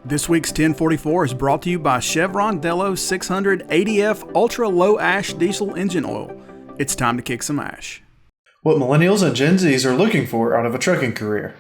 This week's 1044 is brought to you by Chevron Delos 600 ADF Ultra Low Ash Diesel Engine Oil. It's time to kick some ash. What Millennials and Gen Zs are looking for out of a trucking career.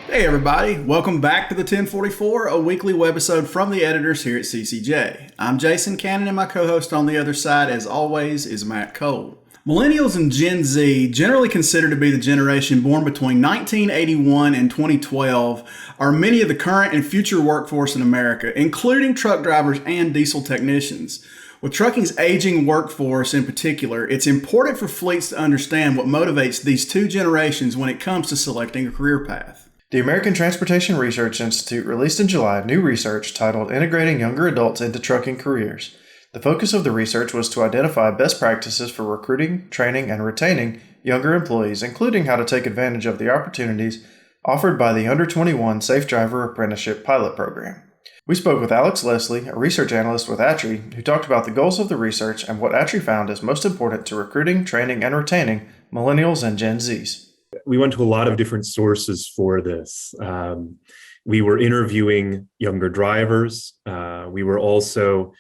Hey everybody, welcome back to the 1044, a weekly webisode from the editors here at CCJ. I'm Jason Cannon and my co-host on the other side, as always, is Matt Cole. Millennials and Gen Z, generally considered to be the generation born between 1981 and 2012, are many of the current and future workforce in America, including truck drivers and diesel technicians. With trucking's aging workforce in particular, it's important for fleets to understand what motivates these two generations when it comes to selecting a career path. The American Transportation Research Institute released in July new research titled Integrating Younger Adults into Trucking Careers. The focus of the research was to identify best practices for recruiting, training, and retaining younger employees, including how to take advantage of the opportunities offered by the Under 21 Safe Driver Apprenticeship Pilot Program. We spoke with Alex Leslie, a research analyst with ATRI, who talked about the goals of the research and what ATRI found is most important to recruiting, training, and retaining Millennials and Gen Zs. We went to a lot of different sources for this. We were interviewing younger drivers. We were also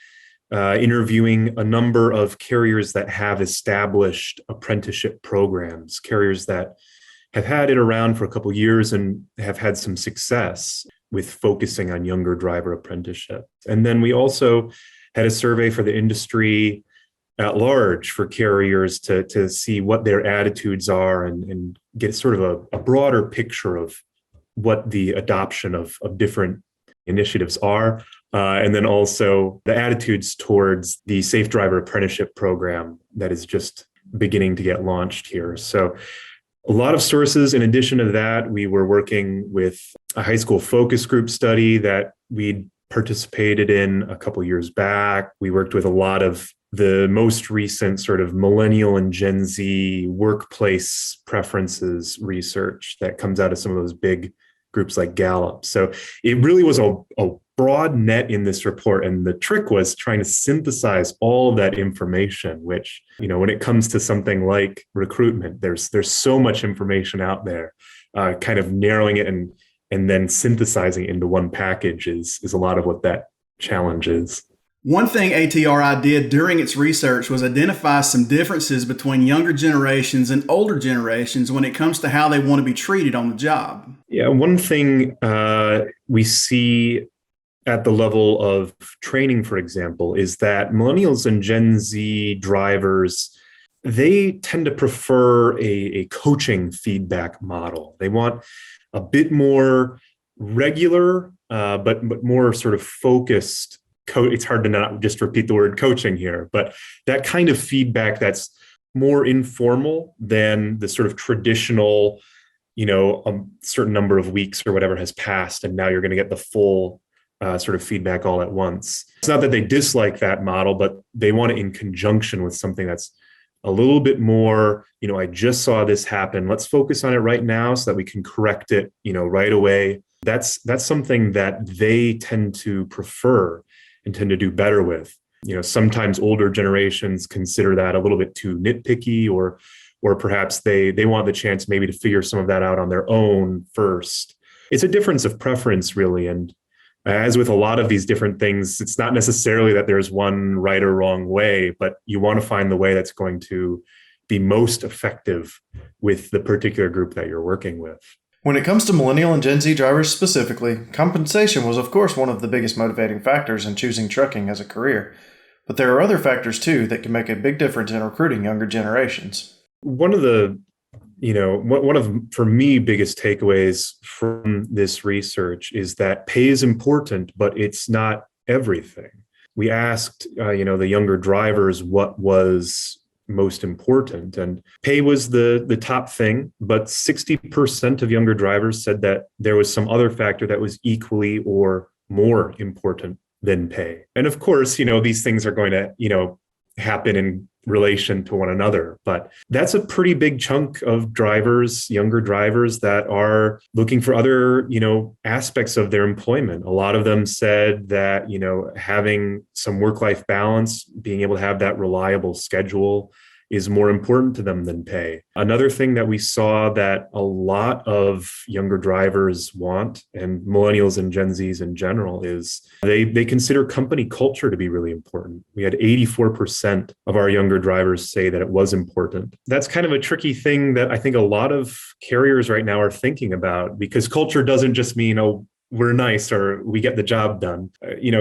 interviewing a number of carriers that have established apprenticeship programs, carriers that have had it around for a couple of years and have had some success with focusing on younger driver apprenticeship. And then we also had a survey for the industry at large for carriers to see what their attitudes are and get sort of a broader picture of what the adoption of different initiatives are. And then also the attitudes towards the Safe Driver Apprenticeship Program that is just beginning to get launched here. So a lot of sources. In addition to that, we were working with a high school focus group study that we participated in a couple years back. We worked with a lot of the most recent sort of Millennial and Gen Z workplace preferences research that comes out of some of those big groups like Gallup. So it really was a broad net in this report. And the trick was trying to synthesize all of that information, which, when it comes to something like recruitment, there's so much information out there, kind of narrowing it and then synthesizing it into one package is a lot of what that challenge is. One thing ATRI did during its research was identify some differences between younger generations and older generations when it comes to how they want to be treated on the job. Yeah, one thing we see at the level of training, for example, is that Millennials and Gen Z drivers, they tend to prefer a coaching feedback model. They want a bit more regular, but more sort of focused. It's hard to not just repeat the word coaching here, but that kind of feedback that's more informal than the sort of traditional, a certain number of weeks or whatever has passed, and now you're going to get the full sort of feedback all at once. It's not that they dislike that model, but they want it in conjunction with something that's a little bit more, I just saw this happen. Let's focus on it right now so that we can correct it, right away. That's something that they tend to prefer and tend to do better with. Sometimes older generations consider that a little bit too nitpicky, or perhaps they want the chance maybe to figure some of that out on their own first. It's a difference of preference, really. And as with a lot of these different things, it's not necessarily that there's one right or wrong way, but you want to find the way that's going to be most effective with the particular group that you're working with. When it comes to Millennial and Gen Z drivers specifically, compensation was of course one of the biggest motivating factors in choosing trucking as a career. But there are other factors too that can make a big difference in recruiting younger generations. One of the, for me, biggest takeaways from this research is that pay is important, but it's not everything. We asked, the younger drivers what was most important, and pay was the top thing, but 60% of younger drivers said that there was some other factor that was equally or more important than pay. And of course, these things are going to, happen in relation to one another, but that's a pretty big chunk of drivers, younger drivers, that are looking for other, aspects of their employment. A lot of them said that, having some work-life balance, being able to have that reliable schedule, is more important to them than pay. Another thing that we saw that a lot of younger drivers want, and millennials and Gen Zs in general, is they consider company culture to be really important. We had 84% of our younger drivers say that it was important. That's kind of a tricky thing that I think a lot of carriers right now are thinking about, because culture doesn't just mean, oh, we're nice or we get the job done.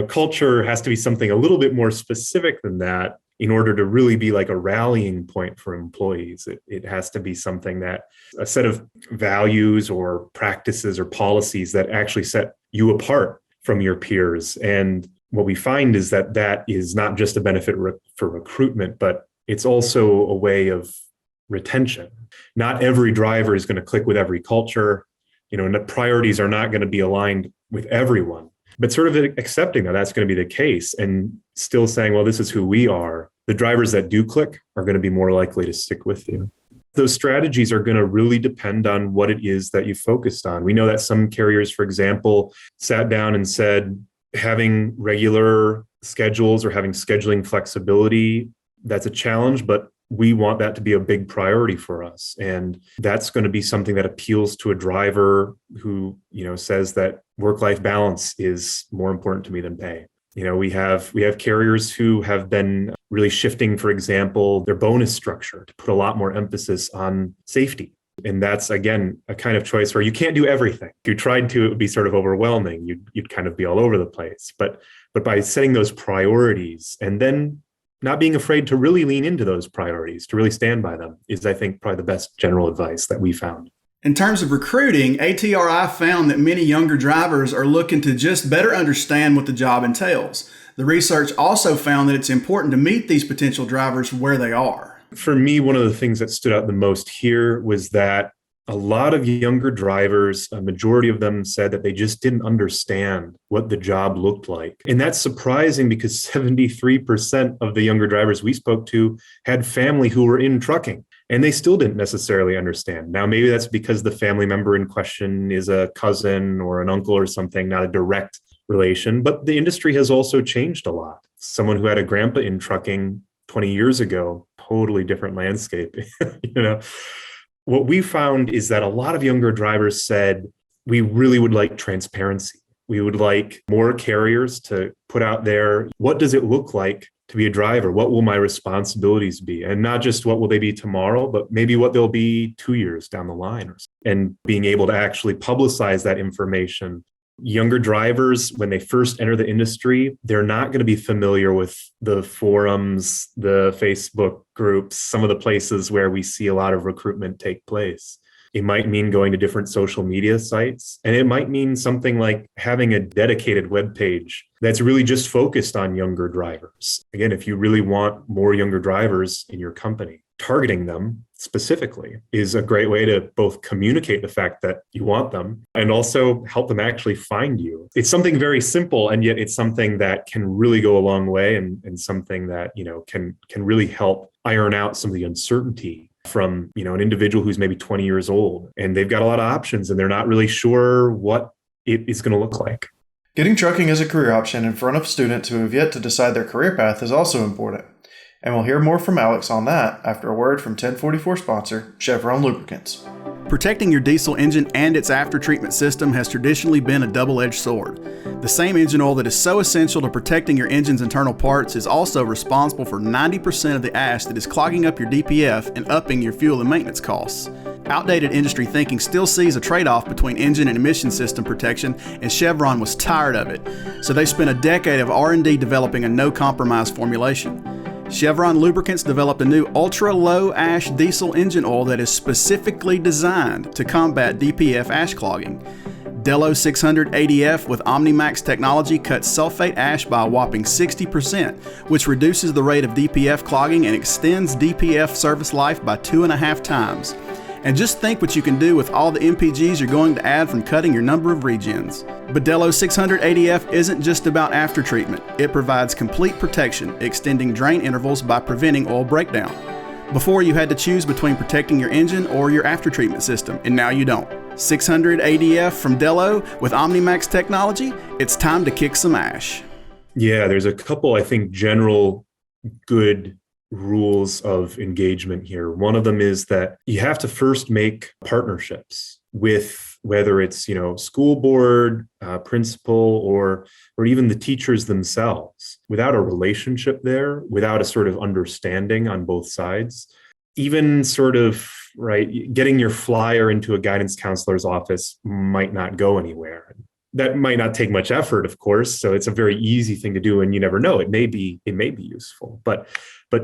Culture has to be something a little bit more specific than that in order to really be like a rallying point for employees. It has to be something that a set of values or practices or policies that actually set you apart from your peers. And what we find is that is not just a benefit for recruitment, but it's also a way of retention. Not every driver is going to click with every culture. And the priorities are not going to be aligned with everyone, but sort of accepting that that's going to be the case and still saying, well, this is who we are. The drivers that do click are going to be more likely to stick with you. Those strategies are going to really depend on what it is that you focused on. We know that some carriers, for example, sat down and said, having regular schedules or having scheduling flexibility, that's a challenge, but we want that to be a big priority for us. And that's going to be something that appeals to a driver who, says that work-life balance is more important to me than pay. We have carriers who have been really shifting, for example, their bonus structure to put a lot more emphasis on safety. And that's, again, a kind of choice where you can't do everything. If you tried to, it would be sort of overwhelming. You'd kind of be all over the place. But by setting those priorities and then not being afraid to really lean into those priorities, to really stand by them, is, I think, probably the best general advice that we found. In terms of recruiting, ATRI found that many younger drivers are looking to just better understand what the job entails. The research also found that it's important to meet these potential drivers where they are. For me, one of the things that stood out the most here was that a lot of younger drivers, a majority of them, said that they just didn't understand what the job looked like. And that's surprising because 73% of the younger drivers we spoke to had family who were in trucking, and they still didn't necessarily understand. Now, maybe that's because the family member in question is a cousin or an uncle or something, not a direct relation, but the industry has also changed a lot. Someone who had a grandpa in trucking 20 years ago, totally different landscape, What we found is that a lot of younger drivers said, we really would like transparency. We would like more carriers to put out there, what does it look like to be a driver? What will my responsibilities be? And not just what will they be tomorrow, but maybe what they'll be 2 years down the line. And being able to actually publicize that information. Younger drivers, when they first enter the industry, they're not going to be familiar with the forums, the Facebook groups, some of the places where we see a lot of recruitment take place. It might mean going to different social media sites, and it might mean something like having a dedicated web page that's really just focused on younger drivers. Again, if you really want more younger drivers in your company, targeting them specifically is a great way to both communicate the fact that you want them and also help them actually find you. It's something very simple, and yet it's something that can really go a long way and something that, can really help iron out some of the uncertainty from, an individual who's maybe 20 years old and they've got a lot of options and they're not really sure what it is going to look like. Getting trucking as a career option in front of students who have yet to decide their career path is also important. And we'll hear more from Alex on that after a word from 1044 sponsor, Chevron Lubricants. Protecting your diesel engine and its aftertreatment system has traditionally been a double-edged sword. The same engine oil that is so essential to protecting your engine's internal parts is also responsible for 90% of the ash that is clogging up your DPF and upping your fuel and maintenance costs. Outdated industry thinking still sees a trade-off between engine and emission system protection, and Chevron was tired of it. So they spent a decade of R&D developing a no-compromise formulation. Chevron Lubricants developed a new ultra-low ash diesel engine oil that is specifically designed to combat DPF ash clogging. Delo 600 ADF with OmniMax technology cuts sulfate ash by a whopping 60%, which reduces the rate of DPF clogging and extends DPF service life by 2.5 times. And just think what you can do with all the MPGs you're going to add from cutting your number of regens. But Delo 600 ADF isn't just about aftertreatment. It provides complete protection, extending drain intervals by preventing oil breakdown. Before, you had to choose between protecting your engine or your aftertreatment system, and now you don't. 600 ADF from Delo with OmniMax technology, it's time to kick some ash. Yeah, there's a couple, I think, general good rules of engagement here. One of them is that you have to first make partnerships with, whether it's, school board, principal, or even the teachers themselves. Without a relationship there, without a sort of understanding on both sides, even sort of, right, getting your flyer into a guidance counselor's office might not go anywhere. That might not take much effort, of course. So it's a very easy thing to do, and you never know. It may be useful, but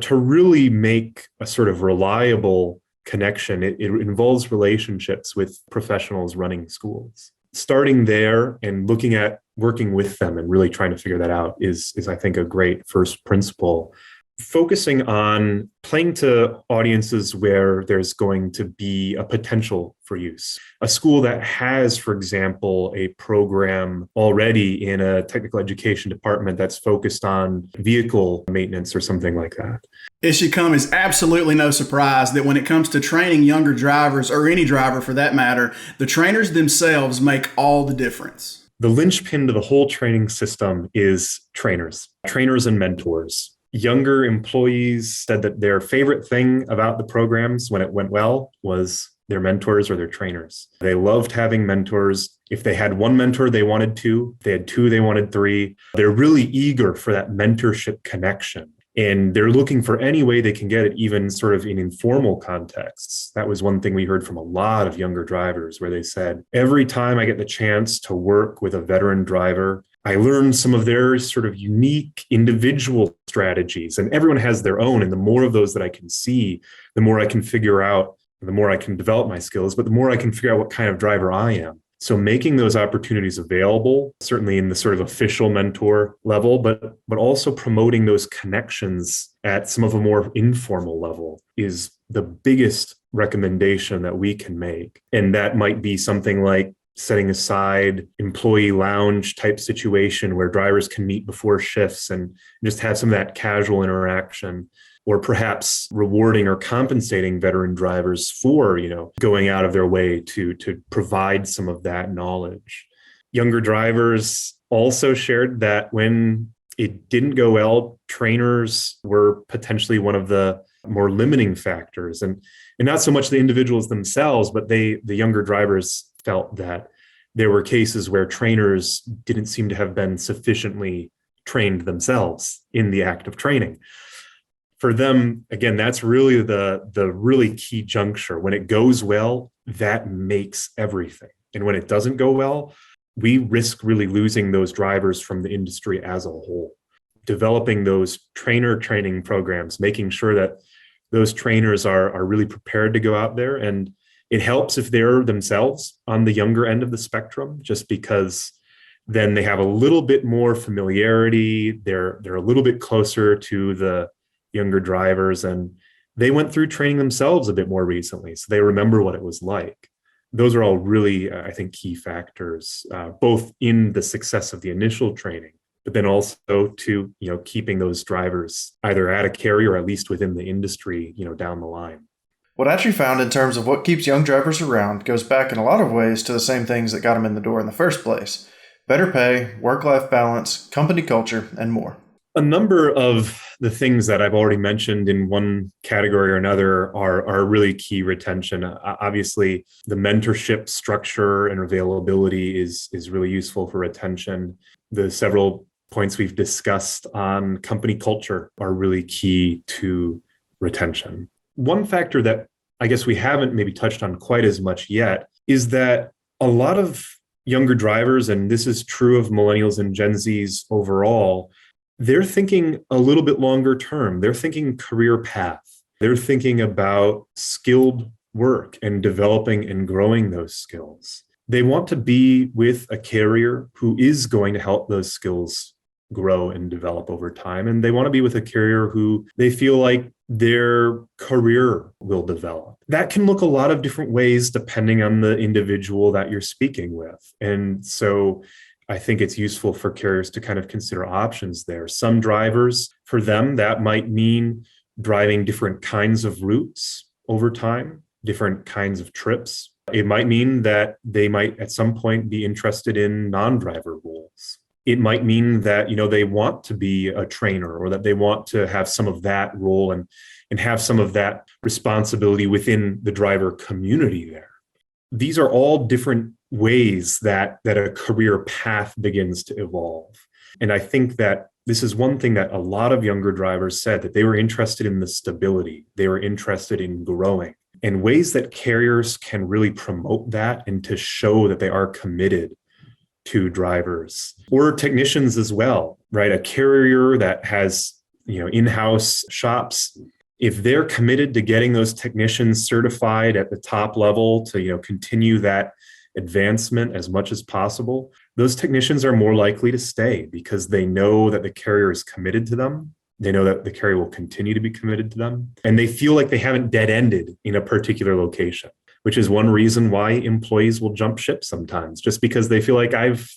to really make a sort of reliable connection, it involves relationships with professionals running schools. Starting there and looking at working with them and really trying to figure that out is I think a great first principle. Focusing on playing to audiences where there's going to be a potential for use. A school that has, for example, a program already in a technical education department that's focused on vehicle maintenance or something like that. It should come as absolutely no surprise that when it comes to training younger drivers, or any driver for that matter, the trainers themselves make all the difference. The linchpin to the whole training system is trainers and mentors. Younger employees said that their favorite thing about the programs when it went well was their mentors or their trainers. They loved having mentors. If they had one mentor, they wanted two. If they had two, they wanted three. They're really eager for that mentorship connection. And they're looking for any way they can get it, even sort of in informal contexts. That was one thing we heard from a lot of younger drivers, where they said, every time I get the chance to work with a veteran driver, I learned some of their sort of unique individual strategies, and everyone has their own. And the more of those that I can see, the more I can figure out, the more I can develop my skills, but the more I can figure out what kind of driver I am. So making those opportunities available, certainly in the sort of official mentor level, but also promoting those connections at some of a more informal level is the biggest recommendation that we can make. And that might be something like setting aside employee lounge type situation where drivers can meet before shifts and just have some of that casual interaction, or perhaps rewarding or compensating veteran drivers for, going out of their way to provide some of that knowledge. Younger drivers also shared that when it didn't go well, trainers were potentially one of the more limiting factors, and not so much the individuals themselves, but the younger drivers felt that there were cases where trainers didn't seem to have been sufficiently trained themselves in the act of training. For them, again, that's really the really key juncture. When it goes well, that makes everything. And when it doesn't go well, we risk really losing those drivers from the industry as a whole. Developing those trainer training programs, making sure that those trainers are really prepared to go out there. And it helps if they're themselves on the younger end of the spectrum, just because then they have a little bit more familiarity. They're a little bit closer to the younger drivers, and they went through training themselves a bit more recently, so they remember what it was like. Those are all really, I think, key factors, both in the success of the initial training, but then also to, keeping those drivers either at a carrier or at least within the industry, down the line. What Atri found in terms of what keeps young drivers around goes back in a lot of ways to the same things that got them in the door in the first place: better pay, work-life balance, company culture, and more. A number of the things that I've already mentioned in one category or another are really key retention. Obviously, the mentorship structure and availability is really useful for retention. The several points we've discussed on company culture are really key to retention. One factor that I guess we haven't maybe touched on quite as much yet is that a lot of younger drivers, and this is true of Millennials and Gen Zs overall, they're thinking a little bit longer term. They're thinking career path. They're thinking about skilled work and developing and growing those skills. They want to be with a carrier who is going to help those skills grow and develop over time. And they want to be with a carrier who they feel like their career will develop. That can look a lot of different ways depending on the individual that you're speaking with. And so I think it's useful for carriers to kind of consider options there. Some drivers, for them, that might mean driving different kinds of routes over time, different kinds of trips. It might mean that they might at some point be interested in non-driver roles. It might mean that, they want to be a trainer, or that they want to have some of that role and have some of that responsibility within the driver community there. These are all different ways that a career path begins to evolve. And I think that this is one thing that a lot of younger drivers said, that they were interested in the stability. They were interested in growing, and ways that carriers can really promote that and to show that they are committed to drivers or technicians as well, right? A carrier that has, in-house shops, if they're committed to getting those technicians certified at the top level to, continue that advancement as much as possible, those technicians are more likely to stay because they know that the carrier is committed to them. They know that the carrier will continue to be committed to them, and they feel like they haven't dead-ended in a particular location, which is one reason why employees will jump ship sometimes, just because they feel like I've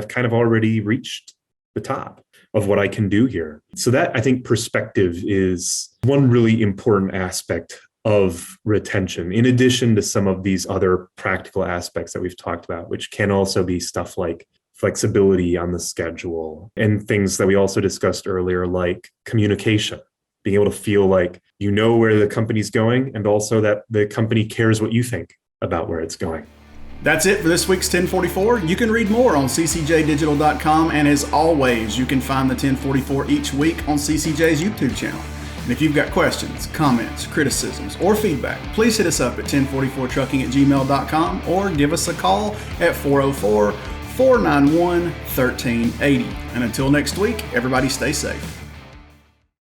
kind of already reached the top of what I can do here. So that, I think, perspective is one really important aspect of retention, in addition to some of these other practical aspects that we've talked about, which can also be stuff like flexibility on the schedule and things that we also discussed earlier, like communication, being able to feel like you know where the company's going, and also that the company cares what you think about where it's going. That's it for this week's 1044. You can read more on ccjdigital.com, and as always, you can find the 1044 each week on CCJ's YouTube channel. And if you've got questions, comments, criticisms, or feedback, please hit us up at 1044trucking@gmail.com or give us a call at 404-491-1380. And until next week, everybody stay safe.